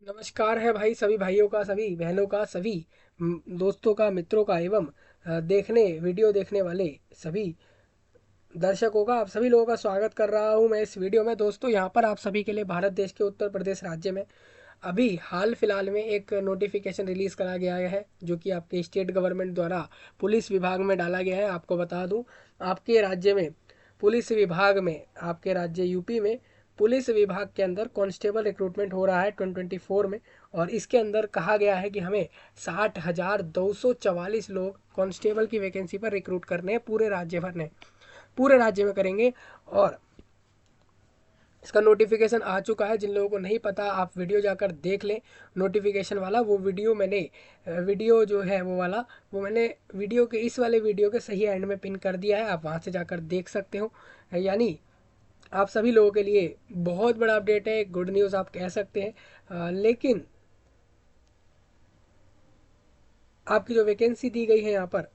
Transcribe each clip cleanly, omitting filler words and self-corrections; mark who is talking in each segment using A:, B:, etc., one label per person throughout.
A: नमस्कार है भाई, सभी भाइयों का, सभी बहनों का, सभी दोस्तों का, मित्रों का एवं वीडियो देखने वाले सभी दर्शकों का, आप सभी लोगों का स्वागत कर रहा हूं मैं इस वीडियो में। दोस्तों, यहाँ पर आप सभी के लिए भारत देश के उत्तर प्रदेश राज्य में अभी हाल फिलहाल में एक नोटिफिकेशन रिलीज़ करा गया है, जो कि आपके स्टेट गवर्नमेंट द्वारा पुलिस विभाग में डाला गया है। आपको बता दूं, आपके राज्य में पुलिस विभाग में, आपके राज्य यूपी में पुलिस विभाग के अंदर कांस्टेबल रिक्रूटमेंट हो रहा है 2024 में। और इसके अंदर कहा गया है कि हमें 60,244 लोग कांस्टेबल की वैकेंसी पर रिक्रूट करने हैं, पूरे राज्य भर में, पूरे राज्य में करेंगे। और इसका नोटिफिकेशन आ चुका है। जिन लोगों को नहीं पता, आप वीडियो जाकर देख लें, नोटिफिकेशन वाला वो वीडियो मैंने वीडियो जो है वो वाला, वो मैंने वीडियो के इस वाले वीडियो के सही एंड में पिन कर दिया है, आप वहाँ से जाकर देख सकते हो। यानी आप सभी लोगों के लिए बहुत बड़ा अपडेट है, गुड न्यूज़ आप कह सकते हैं। लेकिन आपकी जो वैकेंसी दी गई है यहाँ पर,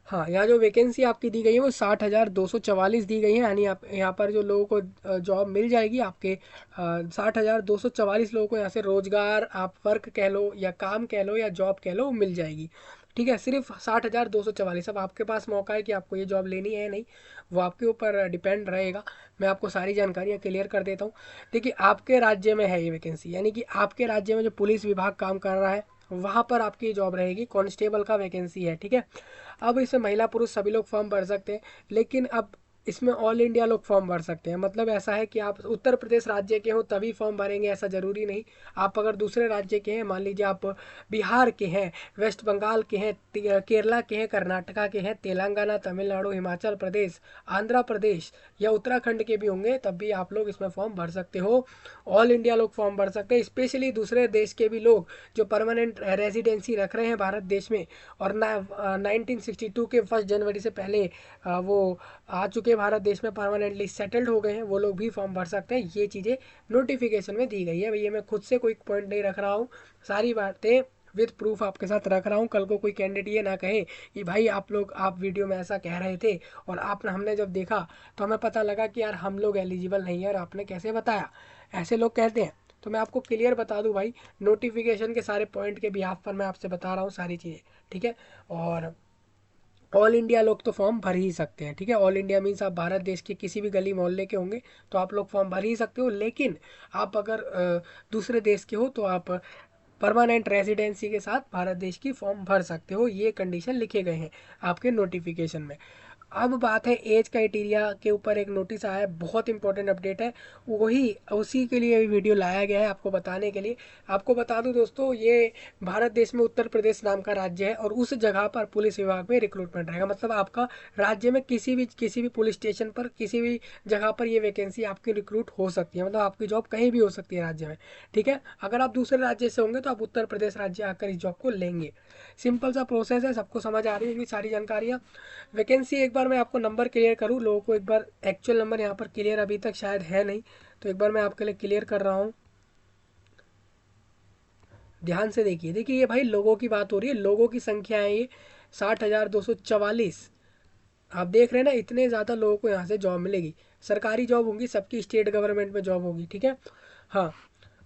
A: हाँ, यहाँ जो वैकेंसी आपकी दी गई है वो 60,244 दी गई है। यानी आप यहाँ पर जो लोगों को जॉब मिल जाएगी, आपके 60,244 लोगों को यहाँ से रोजगार, आप वर्क कह लो या काम कह लो या जॉब कह लो, वो मिल जाएगी। ठीक है, सिर्फ 60,244। अब आपके पास मौका है कि आपको ये जॉब लेनी है नहीं, वो आपके ऊपर डिपेंड रहेगा। मैं आपको सारी जानकारियाँ क्लियर कर देता हूँ। देखिए, आपके राज्य में है ये वैकेंसी, यानी कि आपके राज्य में जो पुलिस विभाग काम कर रहा है वहाँ पर आपकी जॉब रहेगी, कांस्टेबल का वैकेंसी है। ठीक है, अब इसमें महिला पुरुष सभी लोग फॉर्म भर सकते हैं, लेकिन अब इसमें ऑल इंडिया लोग फॉर्म भर सकते हैं। मतलब ऐसा है कि आप उत्तर प्रदेश राज्य के हो तभी फॉर्म भरेंगे, ऐसा ज़रूरी नहीं। आप अगर दूसरे राज्य के हैं, मान लीजिए आप बिहार के हैं, वेस्ट बंगाल के हैं, केरला के हैं, कर्नाटका के हैं, तेलंगाना, तमिलनाडु, हिमाचल प्रदेश, आंध्र प्रदेश या उत्तराखंड के भी होंगे, तब भी आप लोग इसमें फॉर्म भर सकते हो। ऑल इंडिया लोग फॉर्म भर सकते हैं, स्पेशली दूसरे देश के भी लोग जो परमानेंट रेजिडेंसी रख रहे हैं भारत देश में, और 1962 के 1 जनवरी से पहले वो आ चुके भारत देश में, परमानेंटली सेटल्ड हो गए हैं, वो लोग भी फॉर्म भर सकते हैं। ये चीज़ें नोटिफिकेशन में दी गई है भैया, मैं खुद से कोई पॉइंट नहीं रख रहा हूँ, सारी बातें विद प्रूफ आपके साथ रख रहा हूँ। कल को कोई कैंडिडेट ये ना कहे कि भाई आप लोग, आप वीडियो में ऐसा कह रहे थे और आपने, हमने जब देखा तो हमें पता लगा कि यार हम लोग एलिजिबल नहीं है और आपने कैसे बताया, ऐसे लोग कहते हैं। तो मैं आपको क्लियर बता दूं भाई, नोटिफिकेशन के सारे पॉइंट के बिहाफ पर मैं आपसे बता रहा हूँ सारी चीज़ें। ठीक है, और ऑल इंडिया लोग तो फॉर्म भर ही सकते हैं। ठीक है, ऑल इंडिया मीन्स आप भारत देश के किसी भी गली मोहल्ले के होंगे तो आप लोग फॉर्म भर ही सकते हो। लेकिन आप अगर दूसरे देश के हो तो आप परमानेंट रेजिडेंसी के साथ भारत देश की फॉर्म भर सकते हो, ये कंडीशन लिखे गए हैं आपके नोटिफिकेशन में। अब बात है एज क्राइटेरिया के ऊपर, एक नोटिस आया है, बहुत इंपॉर्टेंट अपडेट है, वही उसी के लिए वीडियो लाया गया है आपको बताने के लिए। आपको बता दूं दोस्तों, ये भारत देश में उत्तर प्रदेश नाम का राज्य है और उस जगह पर पुलिस विभाग में रिक्रूटमेंट रहेगा। मतलब आपका राज्य में किसी भी पुलिस स्टेशन पर, किसी भी जगह पर ये वैकेंसी आपकी रिक्रूट हो सकती है, मतलब आपकी जॉब कहीं भी हो सकती है राज्य में। ठीक है, अगर आप दूसरे राज्य से होंगे तो आप उत्तर प्रदेश राज्य आकर इस जॉब को लेंगे। सिंपल सा प्रोसेस है, सबको समझ आ रही है सारी जानकारियाँ। वैकेंसी एक बार मैं आपको नंबर क्लियर करूँ, लोगों को एक बार एक्चुअल नंबर यहाँ पर क्लियर अभी तक शायद है नहीं, तो एक बार मैं आपके लिए क्लियर कर रहा हूँ। ध्यान से देखिए, देखिए ये भाई लोगों की बात हो रही है, लोगों की संख्या है ये 60,244। आप देख रहे हैं ना, इतने ज़्यादा लोगों को यहाँ से जॉब मिलेगी, सरकारी जॉब होंगी सबकी, स्टेट गवर्नमेंट में जॉब होगी। ठीक है, हाँ,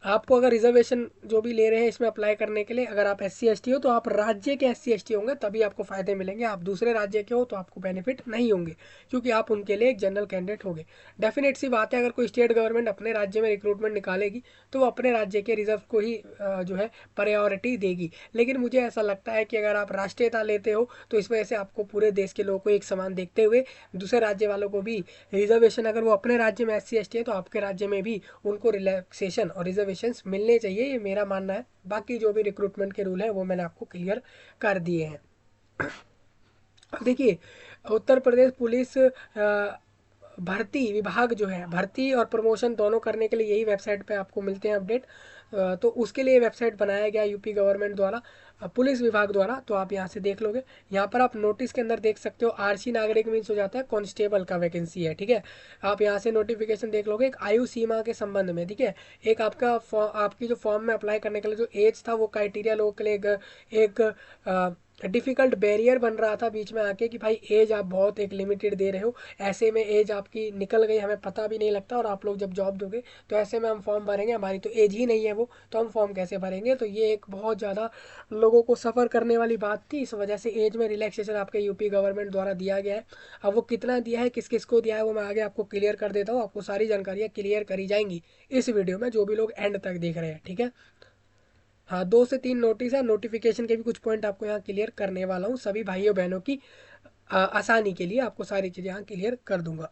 A: आपको अगर रिजर्वेशन जो भी ले रहे हैं इसमें अप्लाई करने के लिए, अगर आप SC ST हो तो आप राज्य के SC ST होंगे तभी आपको फ़ायदे मिलेंगे। आप दूसरे राज्य के हो तो आपको बेनिफिट नहीं होंगे, क्योंकि आप उनके लिए एक जनरल कैंडिडेट होंगे। डेफिनेट सी बात है, अगर कोई स्टेट गवर्नमेंट अपने राज्य में रिक्रूटमेंट निकालेगी तो वो अपने राज्य के रिजर्व को ही जो है प्रायोरिटी देगी। लेकिन मुझे ऐसा लगता है कि अगर आप राष्ट्रीयता लेते हो तो इस वजह से आपको पूरे देश के लोगों को एक समान देखते हुए दूसरे राज्य वालों को भी रिजर्वेशन, अगर वो अपने राज्य में SC ST है तो आपके राज्य में भी उनको रिलैक्सेशन और रिजर्वेशंस मिलने चाहिए, ये मेरा मानना है। बाकी जो भी रिक्रूटमेंट के रूल है वो मैंने आपको क्लियर कर दिए हैं। अब देखिए, उत्तर प्रदेश पुलिस भर्ती विभाग जो है, भर्ती और प्रमोशन दोनों करने के लिए यही वेबसाइट पे आपको मिलते हैं अपडेट। तो उसके लिए वेबसाइट बनाया गया यूपी गवर्नमेंट द्वारा, पुलिस विभाग द्वारा। तो आप यहाँ से देख लोगे। यहाँ पर आप नोटिस के अंदर देख सकते हो, आरसी नागरिक मीन्स हो जाता है कांस्टेबल का वैकेंसी है, ठीक है। आप यहाँ से नोटिफिकेशन देख लोगे एक आयु सीमा के संबंध में, ठीक है। एक आपका आपकी जो फॉर्म में अप्लाई करने के लिए जो एज था वो क्राइटेरिया लोगों के लिए एक डिफ़िकल्ट बैरियर बन रहा था बीच में आके कि भाई एज आप बहुत एक लिमिटेड दे रहे हो, ऐसे में एज आपकी निकल गई, हमें पता भी नहीं लगता, और आप लोग जब जॉब दोगे तो ऐसे में हम फॉर्म भरेंगे, हमारी तो एज ही नहीं है वो, तो हम फॉर्म कैसे भरेंगे। तो ये एक बहुत ज़्यादा लोगों को सफ़र करने वाली बात थी। इस वजह से एज में रिलैक्सेशन आपके यूपी गवर्नमेंट द्वारा दिया गया है। अब वो कितना दिया है, किस किस को दिया है, वो मैं आगे आपको क्लियर कर देता हूँ। आपको सारी जानकारियाँ क्लियर करी जाएंगी इस वीडियो में, जो भी लोग एंड तक देख रहे हैं, ठीक है। हाँ, 2 से 3 नोटिस है, नोटिफिकेशन के भी कुछ पॉइंट आपको यहाँ क्लियर करने वाला हूँ, सभी भाइयों बहनों की आसानी के लिए आपको सारी चीज़ें यहाँ क्लियर कर दूंगा।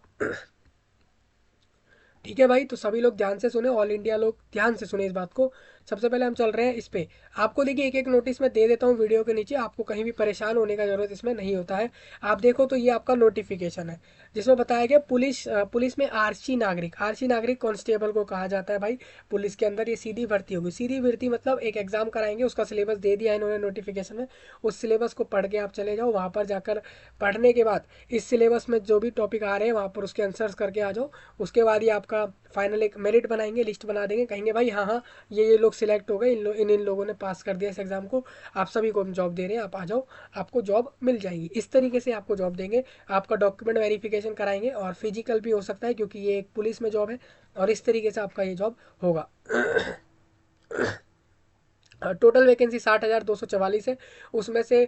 A: ठीक है भाई, तो सभी लोग ध्यान से सुने, ऑल इंडिया लोग ध्यान से सुने इस बात को। सबसे पहले हम चल रहे हैं इस पे। आपको देखिए एक एक नोटिस मैं दे देता हूँ वीडियो के नीचे, आपको कहीं भी परेशान होने का जरूरत इसमें नहीं होता है। आप देखो तो ये आपका नोटिफिकेशन है जिसमें बताया गया पुलिस में आरसी नागरिक कांस्टेबल को कहा जाता है भाई। पुलिस के अंदर ये सीधी भर्ती होगी। सीधी भर्ती मतलब एक एग्जाम कराएंगे, उसका सिलेबस दे दिया है इन्होंने नोटिफिकेशन में। उस सिलेबस को पढ़ के आप चले जाओ, वहाँ पर जाकर पढ़ने के बाद इस सिलेबस में जो भी टॉपिक आ रहे हैं वहाँ पर उसके आंसर्स करके आ जाओ। उसके बाद ये आपका फाइनल एक मेरिट बनाएंगे, लिस्ट बना देंगे, कहेंगे भाई हाँ हाँ ये लोग सिलेक्ट हो गए, इन लोगों ने पास कर दिया इस एग्ज़ाम को, आप सभी को हम जॉब दे रहे हैं, आप आ जाओ, आपको जॉब मिल जाएगी। इस तरीके से आपको जॉब देंगे। आपका डॉक्यूमेंट वेरिफिकेशन कराएंगे, और फिजिकल भी हो सकता है क्योंकि ये एक पुलिस में जॉब है, और इस तरीके से आपका ये जॉब होगा। टोटल वैकेंसी 60,244 है। उसमें से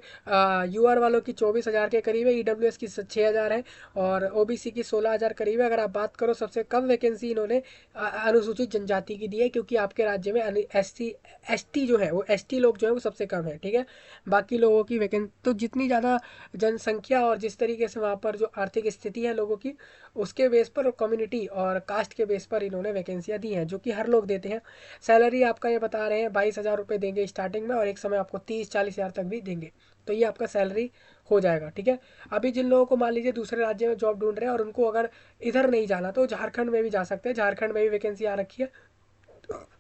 A: यूआर वालों की 24,000 के करीब है, ईडब्ल्यूएस की 6,000 है, और ओबीसी की 16,000 करीब है। अगर आप बात करो सबसे कम वैकेंसी इन्होंने अनुसूचित जनजाति की दी है, क्योंकि आपके राज्य में एसटी जो है वो एसटी लोग जो है वो सबसे कम है, ठीक है। बाकी लोगों की वैकेंसी तो जितनी ज़्यादा जनसंख्या और जिस तरीके से वहाँ पर जो आर्थिक स्थिति है लोगों की, उसके बेस पर, और कम्युनिटी और कास्ट के बेस पर इन्होंने वैकेंसियाँ दी हैं, जो कि हर लोग देते हैं। सैलरी आपका ये बता रहे हैं 22,000 रुपये देंगे स्टार्टिंग में, और एक समय आपको 30-40 हज़ार तक भी देंगे। तो ये आपका सैलरी हो जाएगा, ठीक है। अभी जिन लोगों को मान लीजिए दूसरे राज्य में जॉब ढूंढ रहे हैं और उनको अगर इधर नहीं जाना तो झारखंड में भी जा सकते हैं। झारखंड में भी वैकेंसी आ रखी है,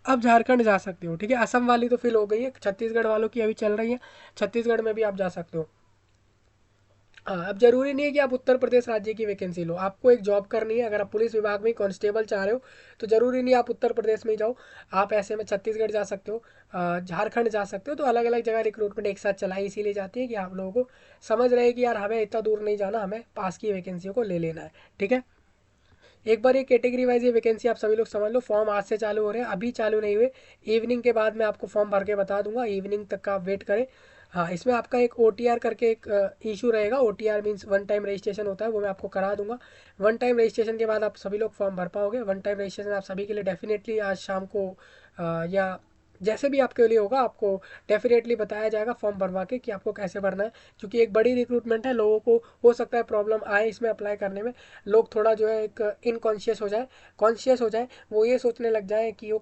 A: अब झारखंड जा सकते हो, ठीक है। असम वाली तो फिल हो गई है, छत्तीसगढ़ वालों की अभी चल रही है, छत्तीसगढ़ में भी आप जा सकते हो। हाँ, अब जरूरी नहीं है कि आप उत्तर प्रदेश राज्य की वैकेंसी लो, आपको एक जॉब करनी है। अगर आप पुलिस विभाग में कांस्टेबल चाह रहे हो तो जरूरी नहीं आप उत्तर प्रदेश में ही जाओ, आप ऐसे में छत्तीसगढ़ जा सकते हो, झारखंड जा सकते हो। तो अलग अलग जगह रिक्रूटमेंट एक साथ चलाई इसीलिए जाती है कि आप लोगों को समझ रहे कि यार हमें इतना दूर नहीं जाना, हमें पास की वैकेंसियों को ले लेना है, ठीक है। एक बार ये कैटेगरी वाइज ये वैकेंसी आप सभी लोग समझ लो। फॉर्म आज से चालू हो रहे हैं, अभी चालू नहीं हुए। इवनिंग के बाद मैं आपको फॉर्म भर के बता दूंगा, इवनिंग तक का आप वेट करें। हाँ, इसमें आपका एक OTR करके एक इशू रहेगा। OTR means one time registration होता है, वो मैं आपको करा दूंगा। वन टाइम रजिस्ट्रेशन के बाद आप सभी लोग फॉर्म भर पाओगे। वन टाइम रजिस्ट्रेशन आप सभी के लिए डेफिनेटली आज शाम को या जैसे भी आपके लिए होगा, आपको डेफिनेटली बताया जाएगा फॉर्म भरवा के कि आपको कैसे भरना है। क्योंकि एक बड़ी रिक्रूटमेंट है, लोगों को हो सकता है प्रॉब्लम आए इसमें अप्लाई करने में। लोग थोड़ा जो है एक इनकॉन्शियस हो जाए, कॉन्शियस हो जाए, वो ये सोचने लग जाए कि वो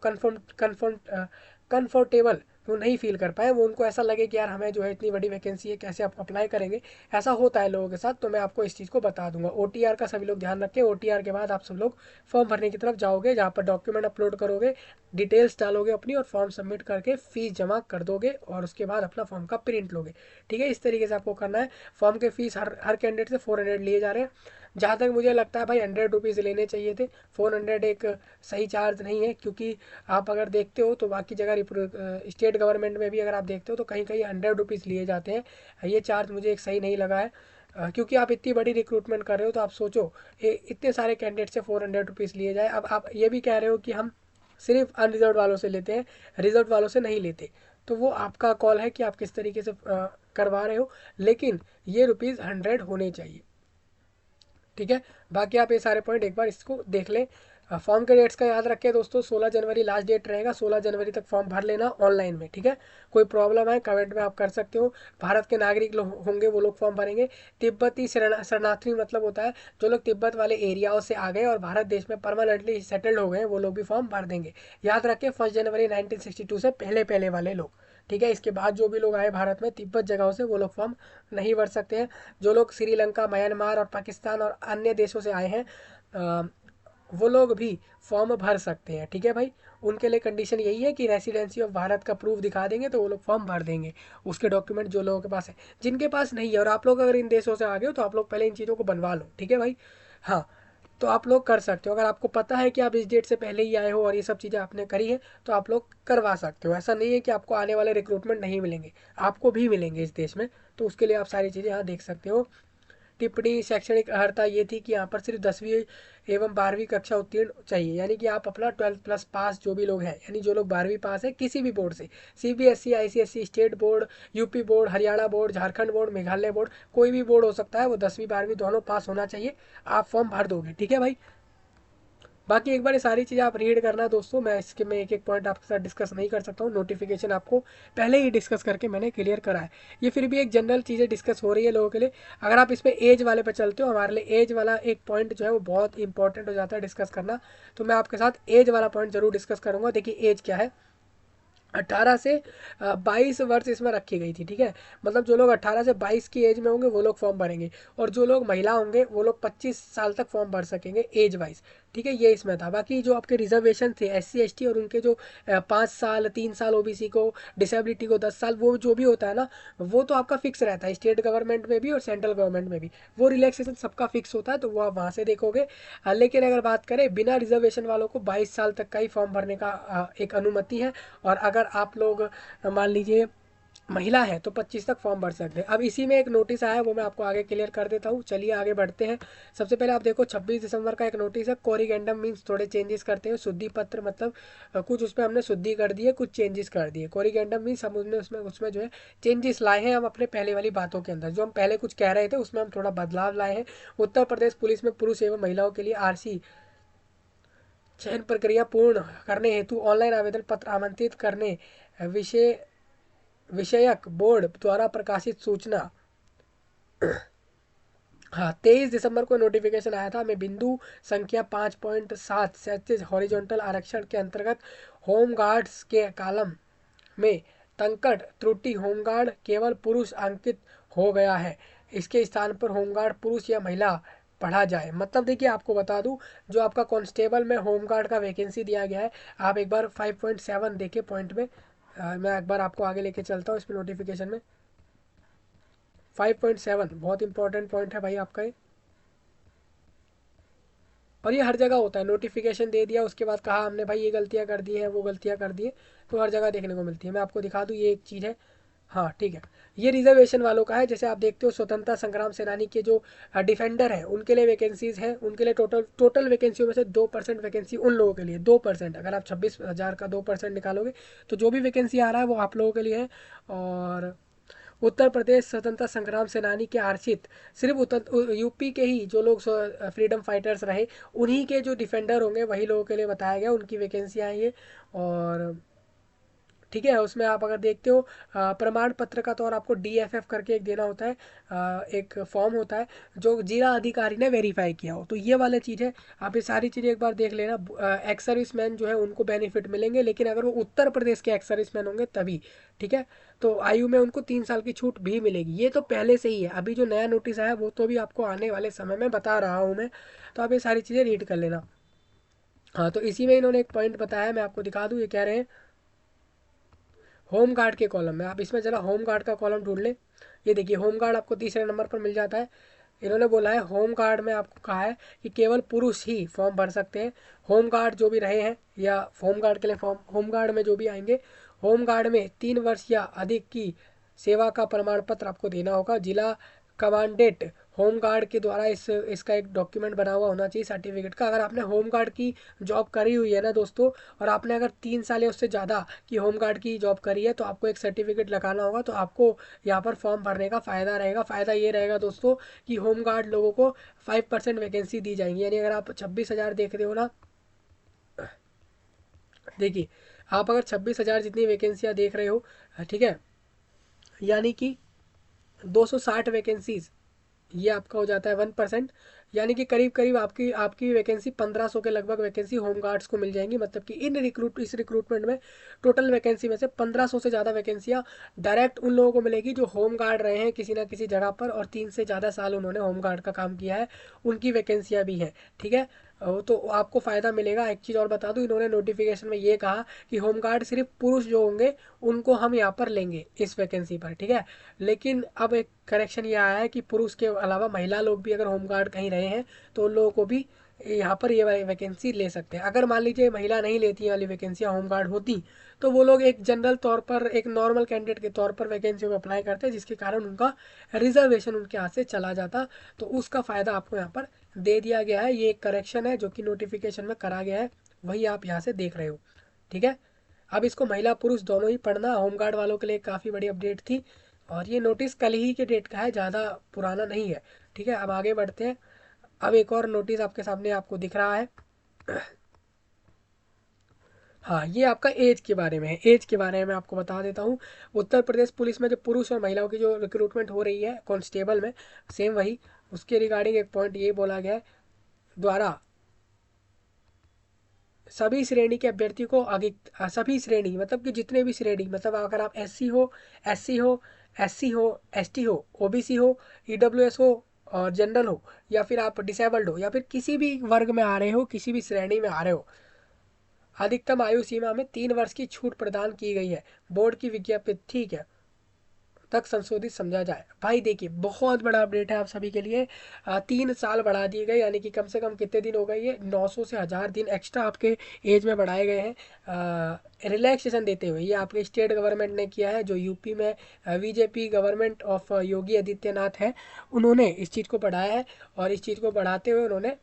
A: कंफर्टेबल वो नहीं फील कर पाए, वो उनको ऐसा लगे कि यार हमें जो है इतनी बड़ी वैकेंसी है, कैसे आप अप्लाई करेंगे। ऐसा होता है लोगों के साथ, तो मैं आपको इस चीज़ को बता दूंगा। OTR का सभी लोग ध्यान रखें। OTR के बाद आप सब लोग फॉर्म भरने की तरफ जाओगे, जहाँ पर डॉक्यूमेंट अपलोड करोगे, डिटेल्स डालोगे अपनी, और फॉर्म सबमिट करके फीस जमा कर दोगे, और उसके बाद अपना फॉर्म का प्रिंट लोगे, ठीक है। इस तरीके से आपको करना है। फॉर्म के फीस हर कैंडिडेट से 400 लिए जा रहे हैं। जहाँ तक मुझे लगता है भाई 100 रुपीज़ लेने चाहिए थे। 400 एक सही चार्ज नहीं है, क्योंकि आप अगर देखते हो तो बाकी जगह स्टेट गवर्नमेंट में भी अगर आप देखते हो तो कहीं कहीं 100 रुपीज़ लिए जाते हैं। ये चार्ज मुझे एक सही नहीं लगा है, क्योंकि आप इतनी बड़ी रिक्रूटमेंट कर रहे हो, तो आप सोचो इतने सारे कैंडिडेट से 400 रुपीज़ लिए जाए। अब आप ये भी कह रहे हो कि हम सिर्फ अनरिजर्व वालों से लेते हैं, रिजर्व वालों से नहीं लेते, तो वो आपका कॉल है कि आप किस तरीके से करवा रहे हो, लेकिन ये ₹100 होने चाहिए, ठीक है। बाकी आप ये सारे पॉइंट एक बार इसको देख लें। फॉर्म के डेट्स का याद रखें दोस्तों, 16 जनवरी लास्ट डेट रहेगा। 16 जनवरी तक फॉर्म भर लेना ऑनलाइन में, ठीक है। कोई प्रॉब्लम है कमेंट में आप कर सकते हो। भारत के नागरिक लोग होंगे वो लोग फॉर्म भरेंगे। तिब्बती शरणार्थी मतलब होता है जो लोग तिब्बत वाले एरियाओं से आ गए और भारत देश में परमानेंटली सेटल्ड हो गए, वो लोग भी फॉर्म भर देंगे। याद रखें 1 जनवरी 1962 से पहले पहले वाले लोग, ठीक है। इसके बाद जो भी लोग आए भारत में तिब्बत जगहों से, वो लोग फॉर्म नहीं भर सकते हैं। जो लोग श्रीलंका, म्यांमार और पाकिस्तान और अन्य देशों से आए हैं, वो लोग भी फॉर्म भर सकते हैं। ठीक है भाई, उनके लिए कंडीशन यही है कि रेसिडेंसी ऑफ भारत का प्रूफ दिखा देंगे तो वो लोग फॉर्म भर देंगे, उसके डॉक्यूमेंट जो लोगों के पास है। जिनके पास नहीं है और आप लोग अगर इन देशों से आ गए हो तो आप लोग पहले इन चीज़ों को बनवा लो। ठीक है भाई, हाँ, तो आप लोग कर सकते हो। अगर आपको पता है कि आप इस डेट से पहले ही आए हो और ये सब चीज़ें आपने करी है तो आप लोग करवा सकते हो। ऐसा नहीं है कि आपको आने वाले रिक्रूटमेंट नहीं मिलेंगे, आपको भी मिलेंगे इस देश में। तो उसके लिए आप सारी चीज़ें यहाँ देख सकते हो। टिप्पणी शैक्षणिक अर्हता ये थी कि यहाँ पर सिर्फ 10वीं एवं 12वीं कक्षा उत्तीर्ण चाहिए, यानी कि आप अपना 12+ पास जो भी लोग हैं, यानी जो लोग 12वीं पास है किसी भी बोर्ड से, CBSE, ICSE, state board, UP board, Haryana board, Jharkhand board, Meghalaya board, कोई भी बोर्ड हो सकता है, वो 10वीं 12वीं दोनों पास होना चाहिए। आप फॉर्म भर दोगे। ठीक है भाई, बाकी एक बार ये सारी चीज़ें आप रीड करना दोस्तों, मैं इसके में एक एक पॉइंट आपके साथ डिस्कस नहीं कर सकता हूँ, नोटिफिकेशन आपको पहले ही डिस्कस करके मैंने क्लियर करा है। ये फिर भी एक जनरल चीज़ें डिस्कस हो रही है लोगों के लिए। अगर आप इसमें एज वाले पे चलते हो, हमारे लिए एज वाला एक पॉइंट जो है वो बहुत इंपॉर्टेंट हो जाता है डिस्कस करना, तो मैं आपके साथ एज वाला पॉइंट जरूर डिस्कस करूँगा। देखिए एज क्या है, 18 से 22 वर्ष इसमें रखी गई थी। ठीक है, मतलब जो लोग 18 से 22 की एज में होंगे वो लोग फॉर्म भरेंगे, और जो लोग महिला होंगे वो लोग 25 साल तक फॉर्म भर सकेंगे एज वाइज। ठीक है, ये इसमें था। बाकी जो आपके रिजर्वेशन थे SC ST और उनके जो 5 साल 3 साल OBC को, डिसेबिलिटी को 10 साल, वो जो भी होता है ना, वो तो आपका फिक्स रहता है स्टेट गवर्नमेंट में भी और सेंट्रल गवर्नमेंट में भी, वो रिलैक्सेशन सबका फिक्स होता है, तो वो आप वहाँ से देखोगे। लेकिन अगर बात करें बिना रिजर्वेशन वालों को 22 साल तक का ही फॉर्म भरने का एक अनुमति है, और अगर आप लोग मान लीजिए महिला है तो 25 तक फॉर्म भर सकते हैं। अब इसी में एक नोटिस आया है, वो मैं आपको आगे क्लियर कर देता हूँ। चलिए आगे बढ़ते हैं। सबसे पहले आप देखो 26 दिसंबर का एक नोटिस है, कोरिगेंडम मीन्स थोड़े चेंजेस करते हैं, शुद्धि पत्र मतलब कुछ उसमें हमने शुद्धि कर दी है, कुछ चेंजेस कर दिए। कोरिगेंडम मीन्स हम उसमें उसमें जो है चेंजेस लाए हैं हम अपने पहले वाली बातों के अंदर, जो हम पहले कुछ कह रहे थे उसमें हम थोड़ा बदलाव लाए हैं। उत्तर प्रदेश पुलिस में पुरुष एवं महिलाओं के लिए RC चयन प्रक्रिया पूर्ण करने हेतु ऑनलाइन आवेदन पत्र आमंत्रित करने विषयक बोर्ड द्वारा प्रकाशित सूचना। हाँ, 23 दिसंबर को नोटिफिकेशन आया था। मैं बिंदु संख्या 5.7 क्षैतिज हॉरिजॉन्टल आरक्षण के अंतर्गत होम गार्ड्स के कॉलम में तंकड़ त्रुटि होमगार्ड केवल पुरुष अंकित हो गया है, इसके स्थान पर होमगार्ड पुरुष या महिला पढ़ा जाए। मतलब देखिए आपको बता दूं, जो आपका कांस्टेबल में होमगार्ड का वैकेंसी दिया गया है, आप एक बार 5.7 देखिए पॉइंट में। मैं एक बार आपको आगे लेके चलता हूँ इसमें नोटिफिकेशन में। 5.7 बहुत इंपॉर्टेंट पॉइंट है भाई आपका ये, और ये हर जगह होता है। नोटिफिकेशन दे दिया उसके बाद कहा हमने भाई ये गलतियाँ कर दी हैं, वो गलतियाँ कर दी है, तो हर जगह देखने को मिलती है। मैं आपको दिखा दूँ, ये एक चीज़ है। हाँ ठीक है, ये रिजर्वेशन वालों का है। जैसे आप देखते हो स्वतंत्रता संग्राम सेनानी के जो डिफेंडर हैं उनके लिए वैकेंसीज हैं, उनके लिए टोटल वैकेंसियों में से 2% वैकेंसी उन लोगों के लिए, 2%। अगर आप 26,000 का 2% निकालोगे तो जो भी वैकेंसी आ रहा है वो आप लोगों के लिए है। और उत्तर प्रदेश स्वतंत्रता संग्राम सेनानी के आरक्षित सिर्फ यूपी के ही जो लोग फ्रीडम फाइटर्स रहे उन्हीं के जो डिफेंडर होंगे वही लोगों के लिए बताया गया, उनकी वैकेंसी आई है। और ठीक है, उसमें आप अगर देखते हो प्रमाण पत्र का तौर आपको DFF करके एक देना होता है, एक फॉर्म होता है जो जिला अधिकारी ने वेरीफाई किया हो, तो ये वाला चीज़ है। आप ये सारी चीज़ें एक बार देख लेना। एक्स सर्विस मैन जो है उनको बेनिफिट मिलेंगे, लेकिन अगर वो उत्तर प्रदेश के एक्स सर्विस मैन होंगे तभी। ठीक है, तो आयु में उनको 3 साल की छूट भी मिलेगी। ये तो पहले से ही है, अभी जो नया नोटिस आया वो तो भी आपको आने वाले समय में बता रहा हूँ मैं, तो आप ये सारी चीज़ें रीड कर लेना। हाँ, तो इसी में इन्होंने एक पॉइंट बताया, मैं आपको दिखा दूँ। ये कह रहे हैं होम गार्ड के कॉलम में, आप इसमें जरा होम गार्ड का कॉलम ढूंढ लें। ये देखिए होम गार्ड आपको तीसरे नंबर पर मिल जाता है। इन्होंने बोला है होम गार्ड में आपको कहा है कि केवल पुरुष ही फॉर्म भर सकते हैं। होम गार्ड जो भी रहे हैं या होम गार्ड के लिए फॉर्म, होम गार्ड में जो भी आएंगे, होम गार्ड में 3 वर्ष या अधिक की सेवा का प्रमाण पत्र आपको देना होगा। जिला कमांडेंट होम गार्ड के द्वारा इसका एक डॉक्यूमेंट बना हुआ होना चाहिए सर्टिफिकेट का। अगर आपने होम गार्ड की जॉब करी हुई है ना दोस्तों, और आपने अगर 3 साल या उससे ज़्यादा की होम गार्ड की जॉब करी है, तो आपको एक सर्टिफिकेट लगाना होगा, तो आपको यहाँ पर फॉर्म भरने का फ़ायदा रहेगा। फ़ायदा ये रहेगा दोस्तों कि होम गार्ड लोगों को 5% वैकेंसी दी जाएंगी। यानी अगर आप 26,000 देख रहे हो ना, देखिए आप अगर 26,000 जितनी वैकेंसियाँ देख रहे हो, ठीक है, यानी कि 260 वैकेंसीज, ये आपका हो जाता है 1%। यानी कि करीब करीब आपकी आपकी वैकेंसी 1500 के लगभग वैकेंसी होम गार्ड्स को मिल जाएंगी। मतलब कि इस रिक्रूटमेंट में टोटल वैकेंसी में से 1500 से ज़्यादा वैकेंसियाँ डायरेक्ट उन लोगों को मिलेगी जो होम गार्ड रहे हैं किसी ना किसी जगह पर, और 3 से ज़्यादा साल उन्होंने होम गार्ड का काम किया है, उनकी वैकेंसियाँ भी हैं। ठीक है, वो तो आपको फ़ायदा मिलेगा। एक चीज़ और बता दूँ, इन्होंने नोटिफिकेशन में ये कहा कि होमगार्ड सिर्फ पुरुष जो होंगे उनको हम यहाँ पर लेंगे इस वैकेंसी पर, ठीक है। लेकिन अब एक करेक्शन ये आया है कि पुरुष के अलावा महिला लोग भी अगर होमगार्ड कहीं रहे हैं तो उन लोगों को भी यहाँ पर ये वैकेंसी ले सकते हैं। अगर मान लीजिए महिला नहीं लेती वाली वैकेंसियाँ होमगार्ड होती तो वो लोग एक जनरल तौर पर, एक नॉर्मल कैंडिडेट के तौर पर वैकेंसी में अप्लाई करते हैं, जिसके कारण उनका रिजर्वेशन उनके हाथ से चला जाता। तो उसका फ़ायदा आपको यहाँ पर दे दिया गया है। ये एक करेक्शन है जो कि नोटिफिकेशन में करा गया है, वही आप यहाँ से देख रहे हो, ठीक है। अब इसको महिला पुरुष दोनों ही पढ़ना। होमगार्ड वालों के लिए काफ़ी बड़ी अपडेट थी और ये नोटिस कल ही के डेट का है, ज़्यादा पुराना नहीं है, ठीक है। अब आगे बढ़ते हैं। अब एक और नोटिस आपके सामने आपको दिख रहा है। हाँ, ये आपका एज के बारे में है। एज के बारे में आपको बता देता हूँ। उत्तर प्रदेश पुलिस में जो पुरुष और महिलाओं की जो रिक्रूटमेंट हो रही है कांस्टेबल में, सेम वही, उसके रिगार्डिंग एक पॉइंट ये बोला गया है द्वारा सभी श्रेणी के अभ्यर्थी को आगे, सभी श्रेणी मतलब कि जितने भी श्रेणी, मतलब अगर आप एससी हो, एससी हो, एससी हो, एसटी हो, ओबीसी हो, ईडब्ल्यूएस हो और जनरल हो, या फिर आप डिसेबल्ड हो, या फिर किसी भी वर्ग में आ रहे हो, किसी भी श्रेणी में आ रहे हो, अधिकतम आयु सीमा में 3 वर्ष की छूट प्रदान की गई है। बोर्ड की विज्ञप्ति, ठीक है, तक संशोधित समझा जाए। भाई देखिए, बहुत बड़ा अपडेट है आप सभी के लिए। 3 साल बढ़ा दिए गए, यानी कि कम से कम कितने दिन हो गए, ये 900 से 1000 दिन एक्स्ट्रा आपके एज में बढ़ाए गए हैं रिलैक्सेशन देते हुए। ये आपके स्टेट गवर्नमेंट ने किया है, जो यूपी में BJP government of Yogi Adityanath है, उन्होंने इस चीज़ को बढ़ाया है। और इस चीज़ को बढ़ाते हुए उन्होंने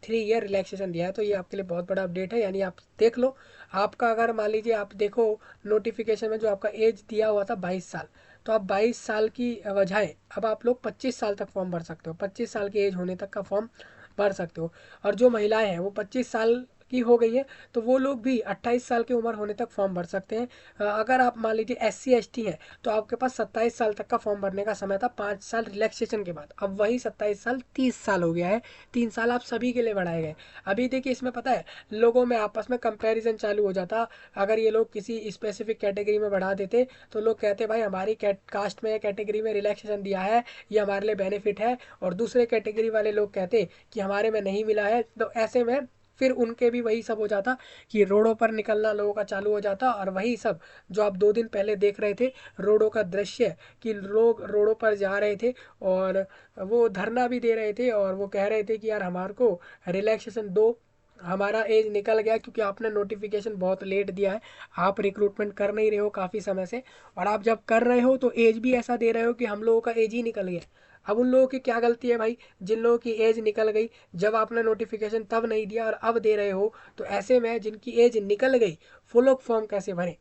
A: 3 ईयर रिलैक्सेशन दिया है। तो ये आपके लिए बहुत बड़ा अपडेट है। यानी आप देख लो, आपका अगर मान लीजिए आप देखो नोटिफिकेशन में जो आपका एज दिया हुआ था 22 साल, तो आप 22 साल की बजाय अब आप लोग 25 साल तक फॉर्म भर सकते हो। 25 साल की एज होने तक का फॉर्म भर सकते हो। और जो महिलाएं हैं वो 25 साल की हो गई है तो वो लोग भी 28 साल की उम्र होने तक फॉर्म भर सकते हैं। अगर आप मान लीजिए SC ST हैं तो आपके पास 27 साल तक का फॉर्म भरने का समय था 5 साल रिलैक्सेशन के बाद। अब वही 27 साल 30 साल हो गया है। 3 साल आप सभी के लिए बढ़ाए गए। अभी देखिए, इसमें पता है लोगों में आपस में कंपैरिजन चालू हो जाता। अगर ये लोग किसी स्पेसिफिक कैटेगरी में बढ़ा देते तो लोग कहते भाई हमारी कास्ट में, कैटेगरी में रिलैक्सेशन दिया है, ये हमारे लिए बेनिफिट है, और दूसरे कैटेगरी वाले लोग कहते कि हमारे में नहीं मिला है। तो ऐसे में फिर उनके भी वही सब हो जाता कि रोडों पर निकलना लोगों का चालू हो जाता। और वही सब जो आप 2 दिन पहले देख रहे थे, रोडों का दृश्य, कि लोग रोडों पर जा रहे थे और वो धरना भी दे रहे थे और वो कह रहे थे कि यार हमारे को रिलैक्सेशन दो, हमारा एज निकल गया, क्योंकि आपने नोटिफिकेशन बहुत लेट दिया है, आप रिक्रूटमेंट कर नहीं रहे हो काफ़ी समय से, और आप जब कर रहे हो तो एज भी ऐसा दे रहे हो कि हम लोगों का एज ही निकल गया। अब उन लोगों की क्या गलती है भाई, जिन लोगों की एज निकल गई, जब आपने नोटिफिकेशन तब नहीं दिया और अब दे रहे हो, तो ऐसे में जिनकी एज निकल गई वो लोग फॉर्म कैसे भरें।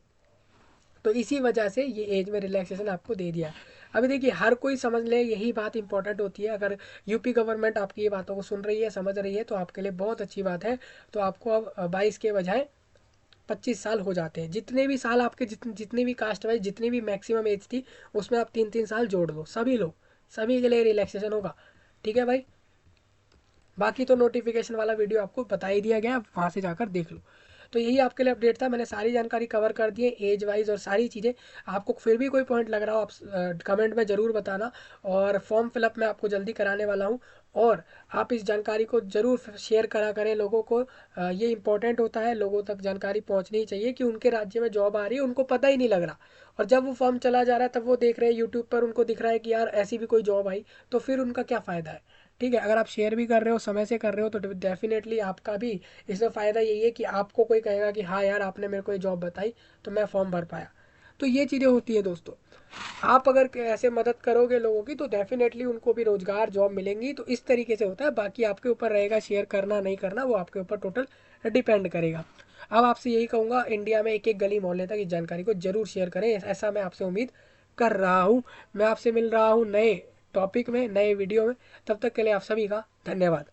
A: तो इसी वजह से ये एज में रिलैक्सेशन आपको दे दिया। अभी देखिए, हर कोई समझ ले, यही बात इंपॉर्टेंट होती है। अगर यूपी गवर्नमेंट आपकी ये बातों को सुन रही है, समझ रही है, तो आपके लिए बहुत अच्छी बात है। तो आपको अब 22 के बजाय 25 साल हो जाते हैं। जितने भी साल आपके, जितनी भी कास्ट वाइज जितनी भी मैक्सिमम एज थी, उसमें आप 3 3 साल जोड़ दो, सभी लोग, सभी के लिए रिलैक्सेशन होगा, ठीक है भाई। बाकी तो नोटिफिकेशन वाला वीडियो आपको बता ही दिया गया, वहाँ से जाकर देख लो। तो यही आपके लिए अपडेट था, मैंने सारी जानकारी कवर कर दी है, एज वाइज और सारी चीज़ें। आपको फिर भी कोई पॉइंट लग रहा हो आप कमेंट में ज़रूर बताना। और फॉर्म फिलअप मैं आपको जल्दी कराने वाला हूँ। और आप इस जानकारी को ज़रूर शेयर करा करें लोगों को। ये इंपॉर्टेंट होता है, लोगों तक जानकारी पहुँचनी चाहिए कि उनके राज्य में जॉब आ रही है, उनको पता ही नहीं लग रहा। और जब वो फॉर्म चला जा रहा है तब वो देख रहे हैं यूट्यूब पर, उनको दिख रहा है कि यार ऐसी भी कोई जॉब आई, तो फिर उनका क्या फ़ायदा है। ठीक है, अगर आप शेयर भी कर रहे हो, समय से कर रहे हो, तो डेफिनेटली आपका भी इसमें फ़ायदा यही है कि आपको कोई कहेगा कि हाँ यार आपने मेरे को ये जॉब बताई तो मैं फॉर्म भर पाया। तो ये चीज़ें होती है दोस्तों। आप अगर ऐसे मदद करोगे लोगों की तो डेफिनेटली उनको भी रोज़गार, जॉब मिलेंगी। तो इस तरीके से होता है। बाकी आपके ऊपर रहेगा शेयर करना नहीं करना, वो आपके ऊपर टोटल डिपेंड करेगा। अब आपसे यही कहूँगा, इंडिया में एक एक गली मोहल्ले तक इस जानकारी को ज़रूर शेयर करें, ऐसा मैं आपसे उम्मीद कर रहा हूँ। मैं आपसे मिल रहा हूँ नए टॉपिक में, नए वीडियो में। तब तक के लिए आप सभी का धन्यवाद।